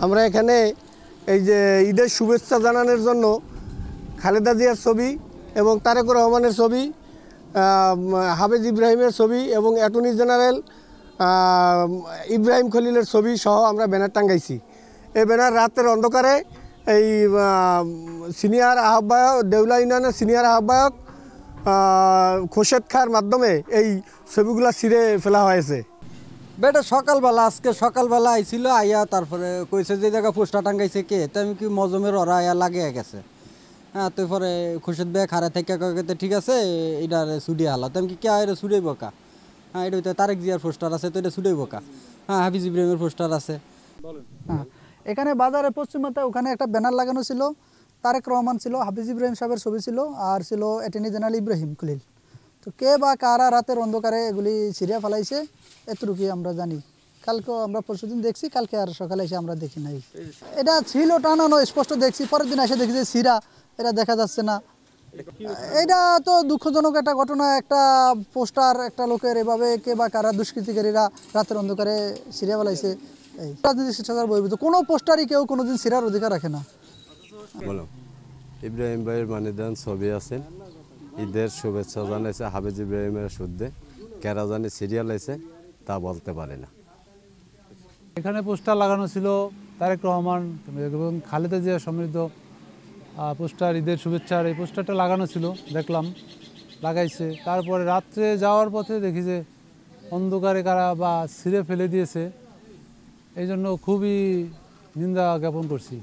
আমরা এখানে এই যে ঈদের শুভেচ্ছা জানানোর জন্য খালেদা জিয়ার ছবি এবং তারেকুর রহমানের ছবি, হাফেজ ইব্রাহিমের ছবি এবং অ্যাটর্নি জেনারেল ইব্রাহিম খলিলের ছবি সহ আমরা ব্যানার টাঙ্গাইছি। এই ব্যানার রাতের অন্ধকারে এই সিনিয়র আহ্বায়ক, দেউলা ইউনিয়নের সিনিয়র আহ্বায়ক খোরশেদ খাঁর মাধ্যমে এই ছবিগুলো ছিঁড়ে ফেলা হয়েছে। বেটা সকালবেলা, আজকে সকালবেলা আইছিল, আইয়া তারপরে কইছে যে জায়গা পোস্টার টাঙ্গাইছে কে, তো আমি কি মজমের ওরা আয়া লাগিয়ে গেছে। হ্যাঁ, তো পরে খুরশেদ ভাই খারা থেকে কয়েতে ঠিক আছে এটা ছুটে হালা, তো আমি কি কে এটা ছুটে বোকা। হ্যাঁ, এটা তারেক জিয়ার পোস্টার আছে, তো এটা ছুটে বোকা। হ্যাঁ, হাফিজ ইব্রাহিমের পোস্টার আছে। হ্যাঁ, এখানে বাজারে পশ্চিমাতে ওখানে একটা ব্যানার লাগানো ছিল, তারেক রহমান ছিল, হাফিজ ইব্রাহিম সাহেবের ছবি ছিল, আর ছিল অ্যাটর্নি জেনারেল ইব্রাহিম খলিল। তো কে বা কারা রাতের অন্ধকারে এগুলি ছিঁড়িয়া ফেলাইছে এতটুকুই আমরা জানি। কালকেও আমরা পরশুদিন দেখছি, কালকে আর সকালে এসে আমরা দেখি নাই। এটা ছিল টানানো, স্পষ্ট দেখছি, পরের দিন এসে দেখি যে ছিঁড়া, এটা দেখা যাচ্ছে না। এটা তো দুঃখজনক একটা ঘটনা। একটা পোস্টার একটা লোকের এভাবে কে বা কারা দুষ্কৃতিকারীরা রাতের অন্ধকারে ছিঁড়িয়া ফেলাইছে। এই রাজনীতি শিষ্টাচার বহির্ভূত কোনো পোস্টারই কেউ কোনোদিন ছিঁড়ার অধিকার রাখে না। বলো, ইব্রাহিম ভাইয়ের মানিদান ছবি আছে, ঈদের শুভেচ্ছা জানাইছে হাফেজ ইব্রাহিমের শুদ্ধে, কেরা জানি সিরিয়াল আছে তা বলতে পারে না। এখানে পোস্টার লাগানো ছিল তারেক রহমান এবং খালেদা জিয়া সমৃদ্ধ পোস্টার, ঈদের শুভেচ্ছার এই পোস্টারটা লাগানো ছিল, দেখলাম লাগাইছে। তারপরে রাত্রে যাওয়ার পথে দেখি যে অন্ধকারে কারা বা ছিঁড়ে ফেলে দিয়েছে, এই জন্য খুবই নিন্দা জ্ঞাপন করছি।